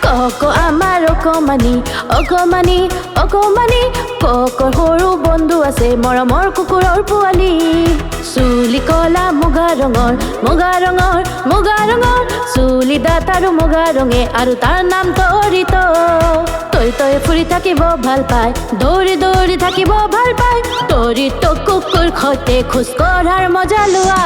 কক আমাৰ অকমানি অকমানি অকমানি ককৰ সৰু বন্ধু আছে মৰমৰ কুকুৰৰ পোৱালি চুলি কলা মুগা ৰঙৰ মুগা ৰঙৰ মুগা ৰঙৰ চুলি দাঁত আৰু মুগা ৰঙে আৰু তাৰ নাম তৰিত তই তই ফুৰি থাকিব ভাল পায় দৌৰি দৌৰি থাকিব ভাল পায় তৰিত কুকুৰ সৈতে খোজ কঢ়াৰ মজা লোৱা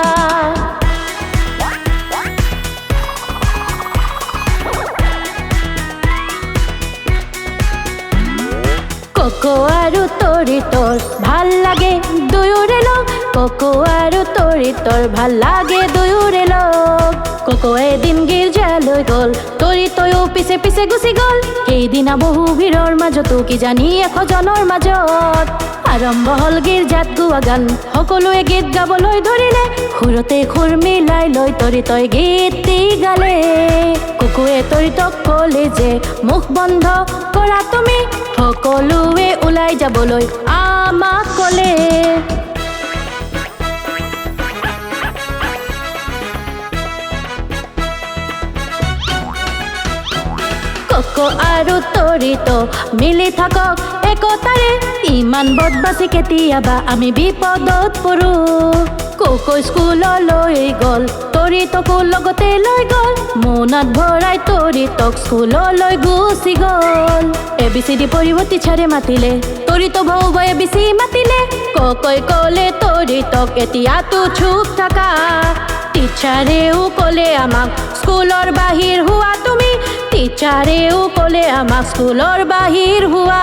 কক আৰু তৰিতৰ ভাল লাগে দুয়োৰে লগ কক আৰু তৰিতৰ ভাল লাগে দুয়োৰে লগ কক এদিন গীৰ্জালৈ গ'ল তৰিতয়ো পিছে পিছে গুচি গ'ল সেইদিনা বহু ভিৰৰ মাজতো কি জানি এশজনৰ মাজত আৰম্ভ হ'ল গীৰ্জাত গোৱা গান সকলোৱে গীত গাবলৈ ধৰিলে সুৰতে সুৰ মিলাই লৈ তৰিতই গীতটি গালে কুকুৰে তৰিতক ক'লে যে মুখ বন্ধ কৰা তুমি সকলোৱে ওলাই যাবলৈ আমাক ক'লে কক আৰু তৰিত মিলি থাকক একতাৰে ইমান বদমাছি কেতিয়াবা আমি বিপদত পৰো কক স্কুললৈ গ'ল তৰিতকো লগতে লৈ গ'ল মোনাত ভৰাই তৰিতক স্কুললৈ গুচি গ'ল ABCD পঢ়িব টিচাৰে মাতিলে তৰিত ভৌব ABC মাতিলে ককৈ ক'লে তৰিতক এতিয়াতো চুপ থাকা টিচাৰেও ক'লে আমাক স্কুলৰ বাহিৰ হোৱা তুমি টিচাৰেও ক'লে আমাক স্কুলৰ বাহিৰ হোৱা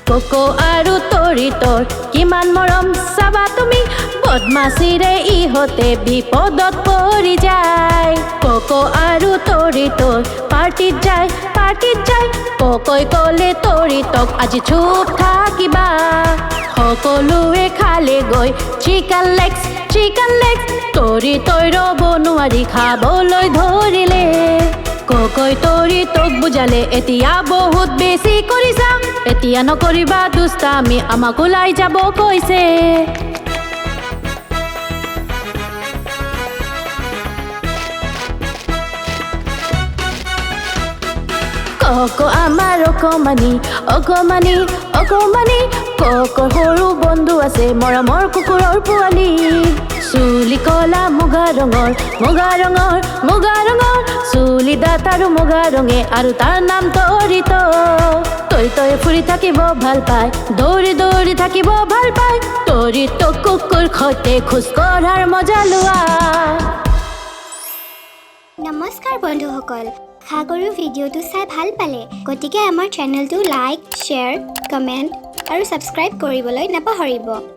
কক আৰু তৰিতৰ কিমান মৰম চাবা তুমি বদমাছিৰে ইহঁতে বিপদত পৰি যায় কক আৰু তৰিতৰ পাৰ্টিত যায় ককৈ ক'লে তৰিতক আজি চুপ থাকিবা সকলোৱে খালে গৈ চিকেন লেগছ তৰিতই ৰ'ব নোৱাৰি খাবলৈ ধৰিলে ককৈ তৰিতক বুজালে এতিয়া বহুত বেছি কৰিছা এতিয়া নকৰিবা দুষ্টামি আমাক ওলাই যাব কৈছে কক আমাৰ অকমানি অকমানি অকমানি ককৰ সৰু বন্ধু আছে মৰমৰ কুকুৰৰ পোৱালি চুলি কলা মুগা ৰঙৰ মুগা ৰঙৰ মুগা ৰঙৰ চুলি দাঁত আৰু মুগা ৰঙে আৰু তাৰ নাম তৰিত তই তই ফুৰি থাকিব ভাল পায় দৌৰি দৌৰি থাকিব ভাল পায় তৰিত কুকুৰ সৈতে খোজ কঢ়াৰ মজা লোৱা নমস্কাৰ বন্ধুসকল আশা কৰোঁ ভিডিঅ'টো চাই ভাল পালে গতিকে আমাৰ চেনেলটো লাইক শ্বেয়াৰ কমেণ্ট আৰু ছাবস্ক্ৰাইব কৰিবলৈ নাপাহৰিব